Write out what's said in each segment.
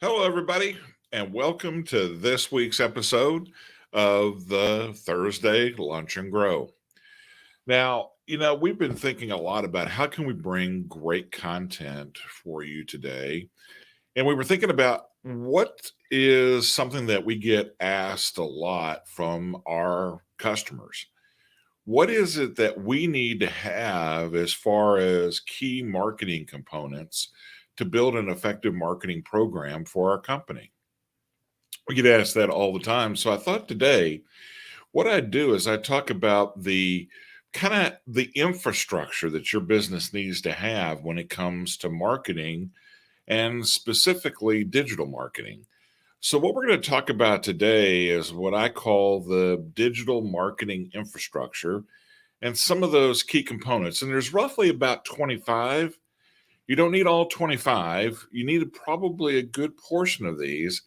Hello, everybody, and welcome to this week's episode of the Thursday Lunch and Grow. Now, we've been thinking a lot about how can we bring great content for you today. And we were thinking about what is something that we get asked a lot from our customers. What is it that we need to have as far as key marketing components to build an effective marketing program for our company? We get asked that all the time. So I thought today, what I'd do is I talk about the kind of the infrastructure that your business needs to have when it comes to marketing and specifically digital marketing. So what we're going to talk about today is what I call the digital marketing infrastructure and some of those key components. And there's roughly about 25. You don't need all 25. You need probably a good portion of these,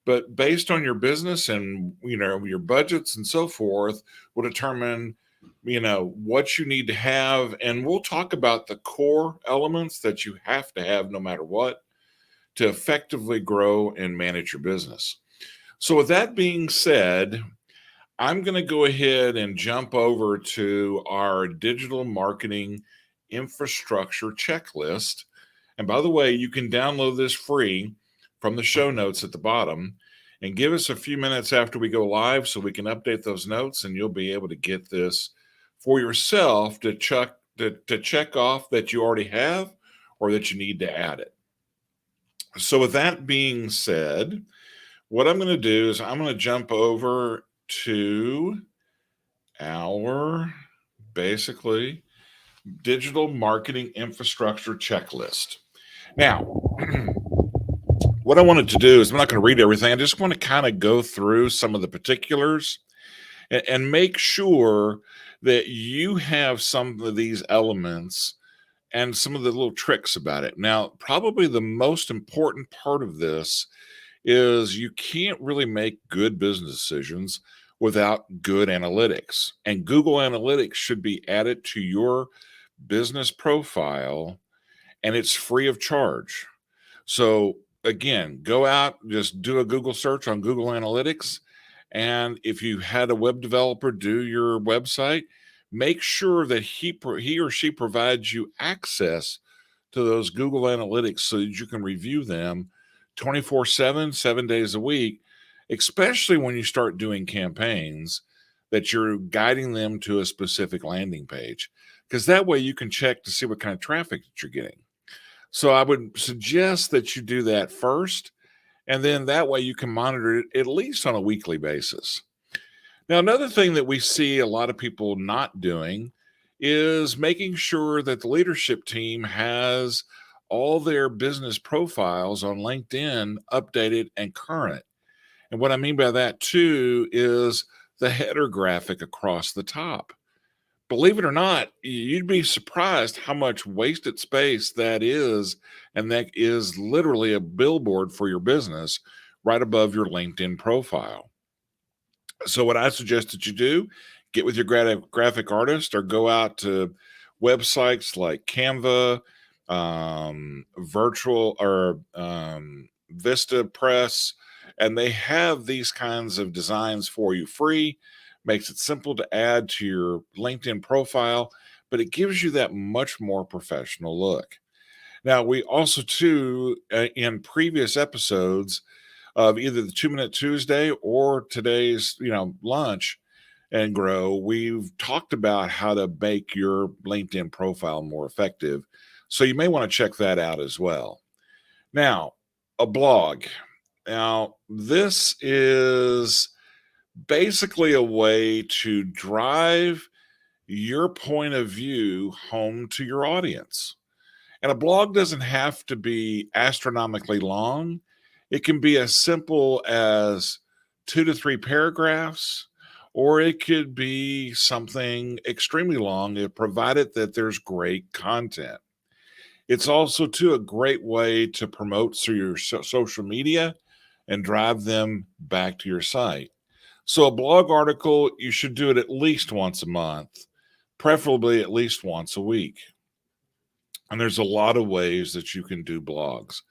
but based on your business and your budgets and so forth will determine what you need to have, and we'll talk about the core elements that you have to have no matter what to effectively grow and manage your business. So with that being said, I'm going to go ahead and jump over to our digital marketing infrastructure checklist. And by the way, you can download this free from the show notes at the bottom, and give us a few minutes after we go live so we can update those notes, and you'll be able to get this for yourself to check off that you already have or that you need to add it. So with that being said, what I'm going to do is I'm going to jump over to our basically digital marketing infrastructure checklist. Now, what I wanted to do is I'm not going to read everything. I just want to kind of go through some of the particulars and make sure that you have some of these elements and some of the little tricks about it. Now, probably the most important part of this is you can't really make good business decisions without good analytics. And Google Analytics should be added to your business profile, and it's free of charge. So again, go out, just do a Google search on Google Analytics. And if you had a web developer do your website, make sure that he or she provides you access to those Google Analytics so that you can review them 24/7, 7 days a week, especially when you start doing campaigns that you're guiding them to a specific landing page, because that way you can check to see what kind of traffic that you're getting. So I would suggest that you do that first, and then that way you can monitor it at least on a weekly basis. Now, another thing that we see a lot of people not doing is making sure that the leadership team has all their business profiles on LinkedIn updated and current. And what I mean by that too is the header graphic across the top. Believe it or not, you'd be surprised how much wasted space that is. And that is literally a billboard for your business right above your LinkedIn profile. So what I suggest that you do, get with your graphic artist or go out to websites like Canva, Virtual or Vista Press, and they have these kinds of designs for you free. Makes it simple to add to your LinkedIn profile, but it gives you that much more professional look. Now, we also, too, in previous episodes of either the 2 Minute Tuesday or today's, lunch and grow, we've talked about how to make your LinkedIn profile more effective. So you may want to check that out as well. Now, a blog. Now, this is basically a way to drive your point of view home to your audience. And a blog doesn't have to be astronomically long. It can be as simple as 2 to 3 paragraphs, or it could be something extremely long, provided that there's great content. It's also, too, a great way to promote through your social media and drive them back to your site. So a blog article, you should do it at least once a month, preferably at least once a week. And there's a lot of ways that you can do blogs.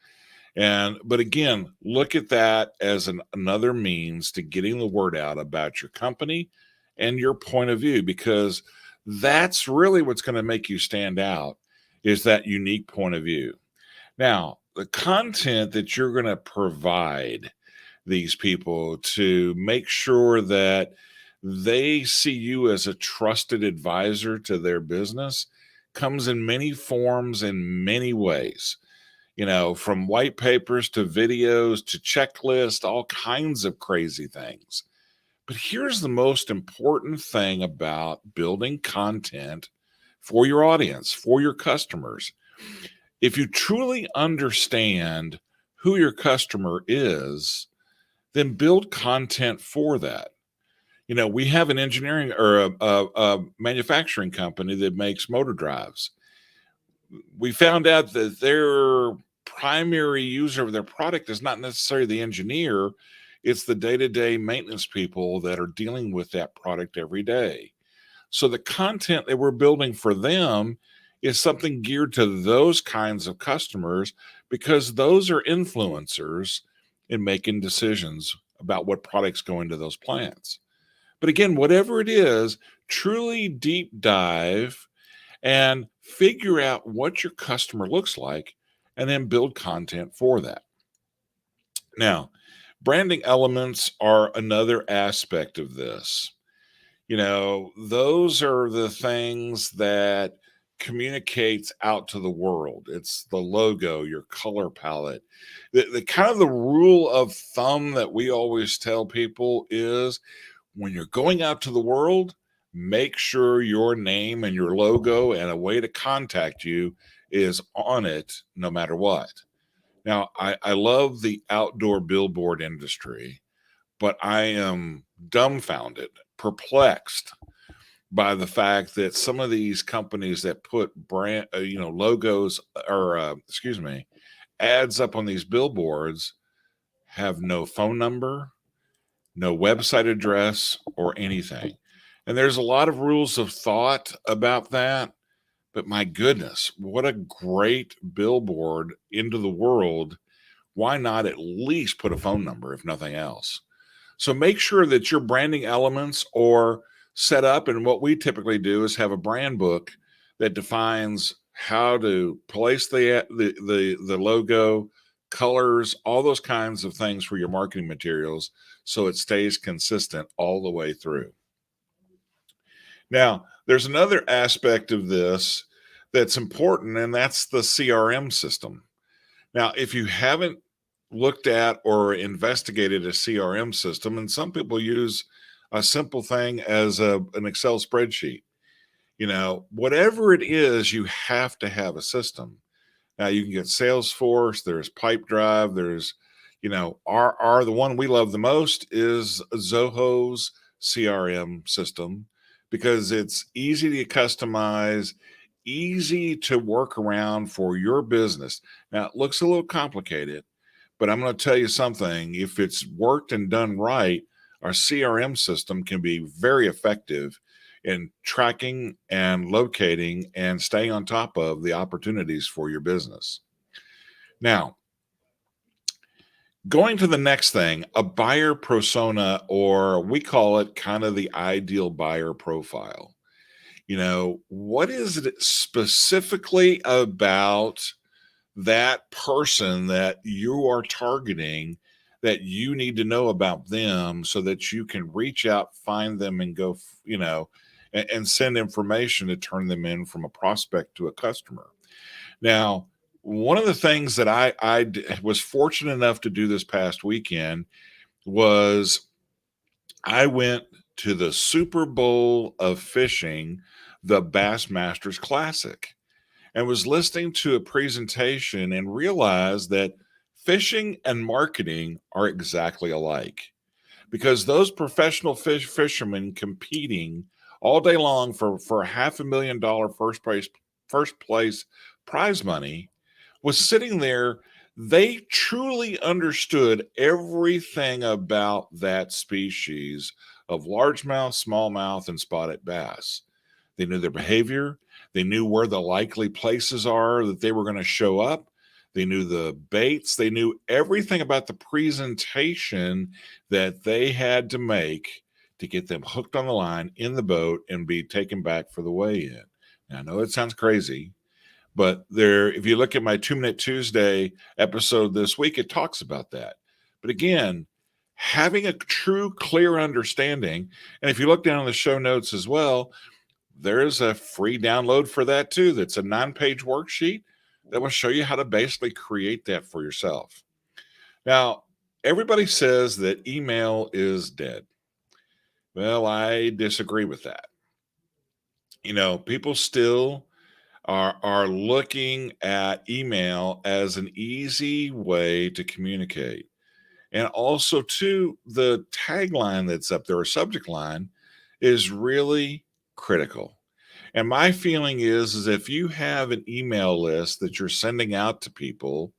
But again, look at that as another means to getting the word out about your company and your point of view, because that's really what's going to make you stand out, is that unique point of view. Now, the content that you're going to provide these people to make sure that they see you as a trusted advisor to their business comes in many forms in many ways, from white papers to videos to checklists, all kinds of crazy things. But here's the most important thing about building content for your audience, for your customers. If you truly understand who your customer is, then build content for that. We have an engineering or a manufacturing company that makes motor drives. We found out that their primary user of their product is not necessarily the engineer, it's the day-to-day maintenance people that are dealing with that product every day. So the content that we're building for them is something geared to those kinds of customers, because those are influencers in making decisions about what products go into those plants. But again, whatever it is, truly deep dive and figure out what your customer looks like and then build content for that. Now, branding elements are another aspect of this. Those are the things that communicates out to the world. It's the logo, your color palette. The kind of the rule of thumb that we always tell people is, when you're going out to the world, make sure your name and your logo and a way to contact you is on it no matter what. Now, I love the outdoor billboard industry, but I am dumbfounded, perplexed by the fact that some of these companies that put logos or, excuse me, ads up on these billboards have no phone number, no website address, or anything. And there's a lot of rules of thought about that. But my goodness, what a great billboard into the world. Why not at least put a phone number, if nothing else? So make sure that your branding elements are set up. And what we typically do is have a brand book that defines how to place the logo, colors, all those kinds of things for your marketing materials, so it stays consistent all the way through. Now, there's another aspect of this that's important, and that's the CRM system. Now, if you haven't looked at or investigated a CRM system, and some people use a simple thing as an Excel spreadsheet, whatever it is, you have to have a system. Now you can get Salesforce, there's Pipedrive, there's, the one we love the most is Zoho's CRM system, because it's easy to customize, easy to work around for your business. Now it looks a little complicated, but I'm going to tell you something. If it's worked and done right, our CRM system can be very effective in tracking and locating and staying on top of the opportunities for your business. Now, going to the next thing, a buyer persona, or we call it kind of the ideal buyer profile. What is it specifically about that person that you are targeting that you need to know about them, so that you can reach out, find them, and go, and send information to turn them in from a prospect to a customer. Now, one of the things that I was fortunate enough to do this past weekend was I went to the Super Bowl of fishing, the Bassmasters Classic, and was listening to a presentation and realized that fishing and marketing are exactly alike, because those professional fishermen competing all day long for $500,000 first place prize money was sitting there. They truly understood everything about that species of largemouth, smallmouth, and spotted bass. They knew their behavior. They knew where the likely places are that they were going to show up. They knew the baits. They knew everything about the presentation that they had to make to get them hooked on the line in the boat and be taken back for the weigh-in. Now, I know it sounds crazy, but there, if you look at my 2 Minute Tuesday episode this week, it talks about that. But again, having a true, clear understanding, and if you look down in the show notes as well, there's a free download for that too. That's a 9-page worksheet that will show you how to basically create that for yourself. Now, everybody says that email is dead. Well, I disagree with that. People still are looking at email as an easy way to communicate. And also, too, the tagline that's up there, or subject line, is really critical. And my feeling is if you have an email list that you're sending out to people,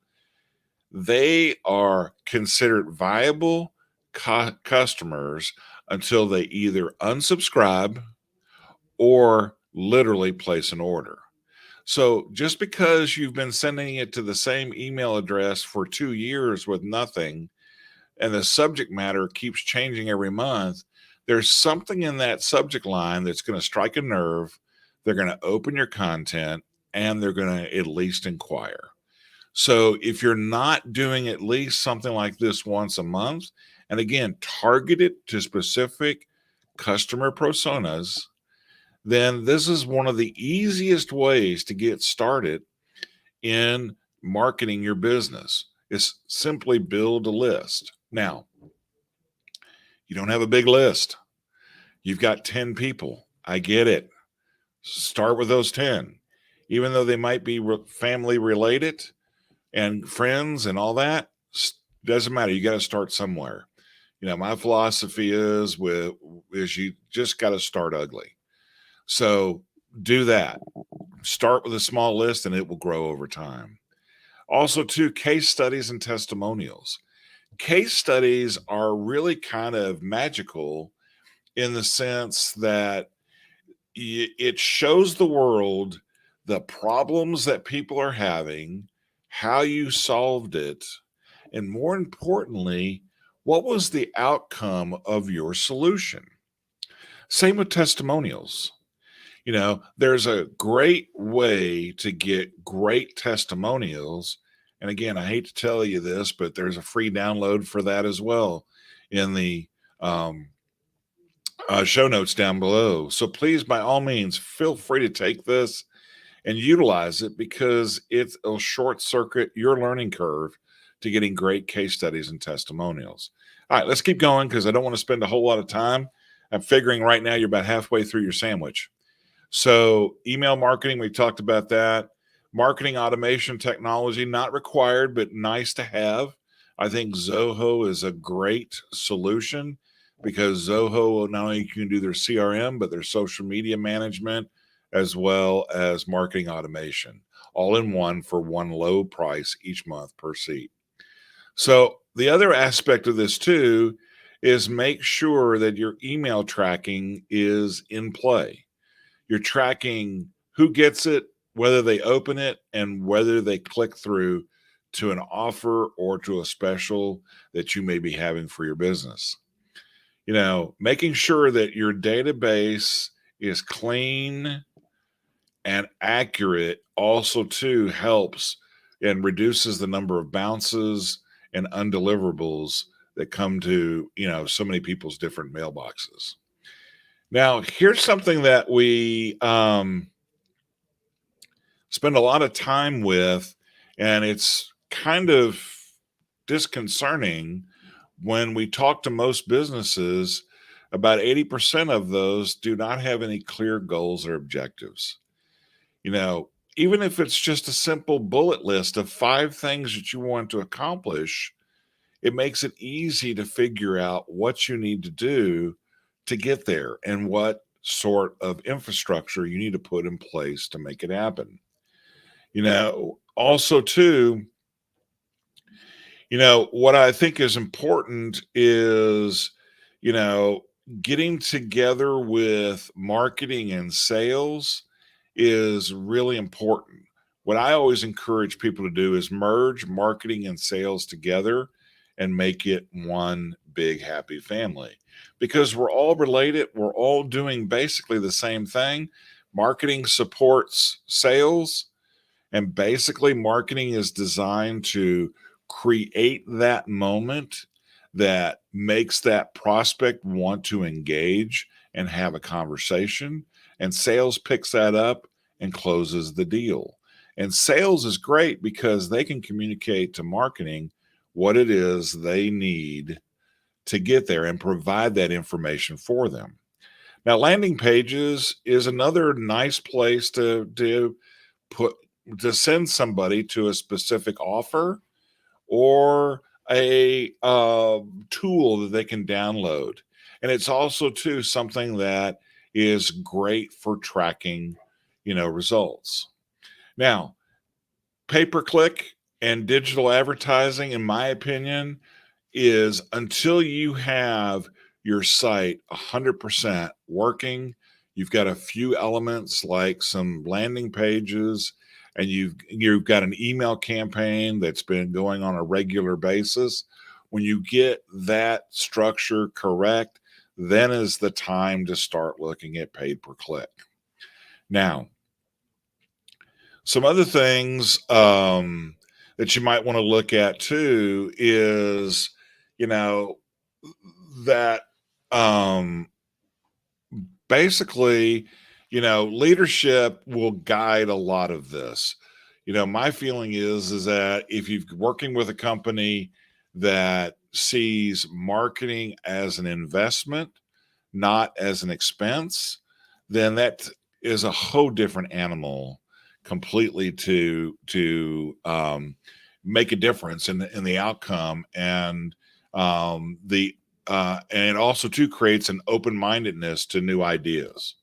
they are considered viable customers until they either unsubscribe or literally place an order. So just because you've been sending it to the same email address for 2 years with nothing, and the subject matter keeps changing every month, there's something in that subject line that's going to strike a nerve. They're going to open your content and they're going to at least inquire. So if you're not doing at least something like this once a month, and again, target it to specific customer personas, then this is one of the easiest ways to get started in marketing your business. Is simply build a list. Now, you don't have a big list. You've got 10 people. I get it. Start with those 10. Even though they might be family related and friends and all that, doesn't matter. You got to start somewhere. My philosophy is you just got to start ugly. So do that. Start with a small list and it will grow over time. Also, too, case studies and testimonials. Case studies are really kind of magical in the sense that it shows the world the problems that people are having, how you solved it, and more importantly, what was the outcome of your solution. Same with testimonials. There's a great way to get great testimonials. And again, I hate to tell you this, but there's a free download for that as well in the show notes down below. So please, by all means, feel free to take this and utilize it because it'll short circuit your learning curve to getting great case studies and testimonials. All right, let's keep going because I don't want to spend a whole lot of time. I'm figuring right now you're about halfway through your sandwich. So email marketing, we talked about that. Marketing automation technology, not required, but nice to have. I think Zoho is a great solution because Zoho not only can do their CRM, but their social media management, as well as marketing automation, all in one for one low price each month per seat. So the other aspect of this too is make sure that your email tracking is in play. You're tracking who gets it, whether they open it, and whether they click through to an offer or to a special that you may be having for your business. Making sure that your database is clean and accurate also too helps and reduces the number of bounces and undeliverables that come to, so many people's different mailboxes. Now, here's something that we spend a lot of time with, and it's kind of disconcerting when we talk to most businesses. About 80% of those do not have any clear goals or objectives. Even if it's just a simple bullet list of 5 things that you want to accomplish, it makes it easy to figure out what you need to do to get there and what sort of infrastructure you need to put in place to make it happen. Also too, what I think is important is, getting together with marketing and sales is really important. what I always encourage people to do is merge marketing and sales together and make it one big happy family because we're all related. We're all doing basically the same thing. Marketing supports sales, and basically, marketing is designed to create that moment that makes that prospect want to engage and have a conversation. And sales picks that up and closes the deal. And sales is great because they can communicate to marketing what it is they need to get there and provide that information for them. Now, landing pages is another nice place to put to send somebody to a specific offer or a tool that they can download. And it's also too something that is great for tracking, results. Now, pay per click and digital advertising, in my opinion, is until you have your site 100% working, you've got a few elements like some landing pages, and you've got an email campaign that's been going on a regular basis. When you get that structure correct, then is the time to start looking at paid per click. Now, some other things that you might want to look at too is, you know, that um, basically, leadership will guide a lot of this. My feeling is that if you're working with a company that sees marketing as an investment, not as an expense, then that is a whole different animal completely to make a difference in the outcome and it also too creates an open-mindedness to new ideas.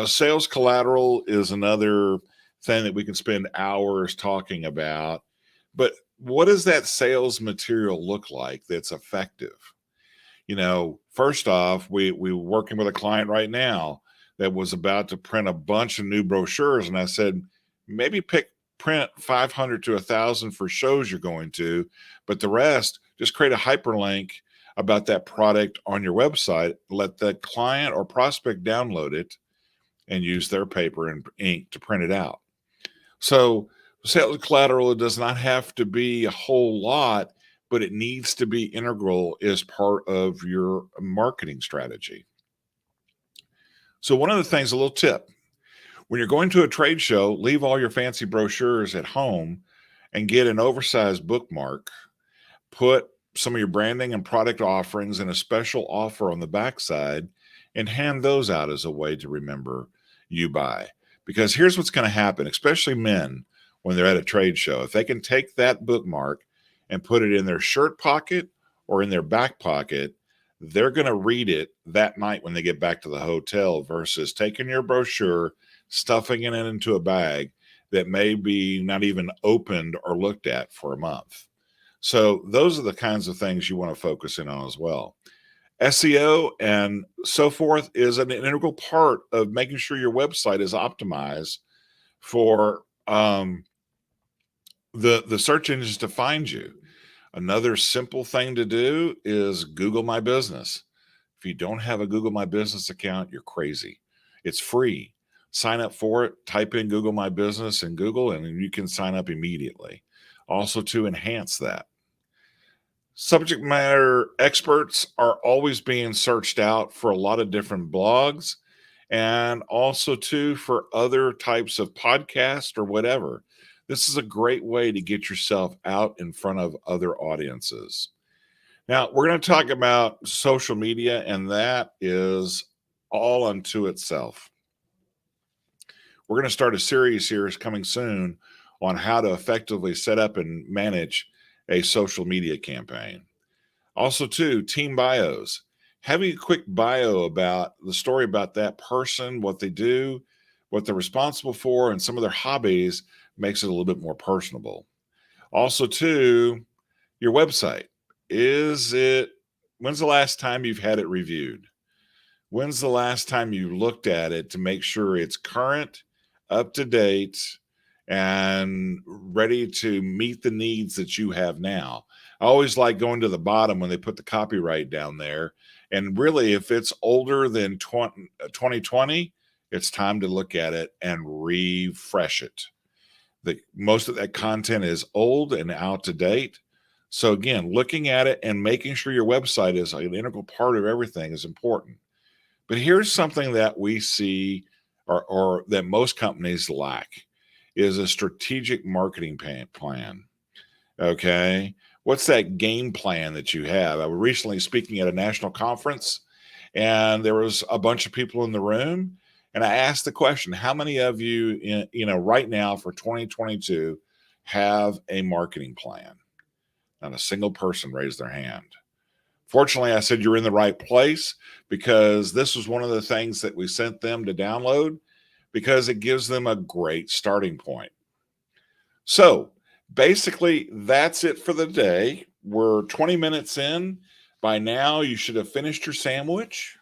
Sales collateral is another thing that we can spend hours talking about. But what does that sales material look like that's effective? First off, we were working with a client right now that was about to print a bunch of new brochures, and I said, maybe print 500 to 1,000 for shows you're going to, but the rest, just create a hyperlink about that product on your website, let the client or prospect download it and use their paper and ink to print it out. So sales collateral does not have to be a whole lot, but it needs to be integral as part of your marketing strategy. So one of the things, a little tip, when you're going to a trade show, leave all your fancy brochures at home and get an oversized bookmark. Put some of your branding and product offerings in a special offer on the backside and hand those out as a way to remember you by. Because here's what's going to happen, especially men when they're at a trade show. If they can take that bookmark and put it in their shirt pocket or in their back pocket, they're going to read it that night when they get back to the hotel versus taking your brochure, stuffing it into a bag that may be not even opened or looked at for a month. So those are the kinds of things you want to focus in on as well. SEO and so forth is an integral part of making sure your website is optimized for the search engines to find you. Another simple thing to do is Google My Business. If you don't have a Google My Business account, you're crazy. It's free. Sign up for it, type in Google My Business in Google, and you can sign up immediately. Also, to enhance that, subject matter experts are always being searched out for a lot of different blogs and also too for other types of podcasts or whatever. This is a great way to get yourself out in front of other audiences. Now, we're going to talk about social media, and that is all unto itself. We're going to start a series here coming soon on how to effectively set up and manage a social media campaign. Also, too, team bios. Having a quick bio about the story about that person, what they do, what they're responsible for, and some of their hobbies makes it a little bit more personable. Also, too, your website. When's the last time you've had it reviewed? When's the last time you looked at it to make sure it's current, up to date, and ready to meet the needs that you have now. I always like going to the bottom when they put the copyright down there. And really, if it's older than 2020, it's time to look at it and refresh it. Most of that content is old and out to date. So, again, looking at it and making sure your website is an integral part of everything is important. But here's something that we see or that most companies lack is a strategic marketing plan. Okay. What's that game plan that you have? I was recently speaking at a national conference and there was a bunch of people in the room. And I asked the question, how many of you, right now for 2022 have a marketing plan? Not a single person raised their hand. Fortunately, I said you're in the right place because this was one of the things that we sent them to download because it gives them a great starting point. So basically, that's it for the day. We're 20 minutes in. By now, you should have finished your sandwich,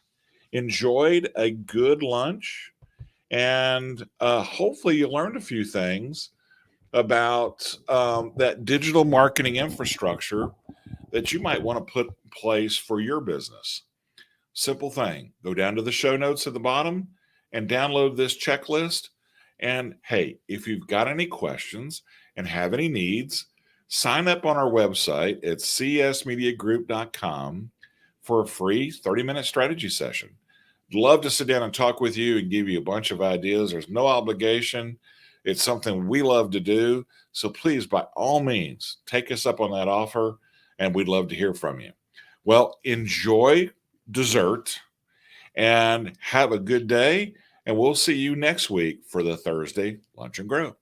enjoyed a good lunch, and hopefully you learned a few things about that digital marketing infrastructure that you might want to put in place for your business. Simple thing. Go down to the show notes at the bottom and download this checklist. And hey, if you've got any questions and have any needs, sign up on our website at csmediagroup.com for a free 30-minute strategy session. Love to sit down and talk with you and give you a bunch of ideas. There's no obligation. It's something we love to do. So please, by all means, take us up on that offer, and we'd love to hear from you. Well, enjoy dessert and have a good day. And we'll see you next week for the Thursday Lunch and Grow.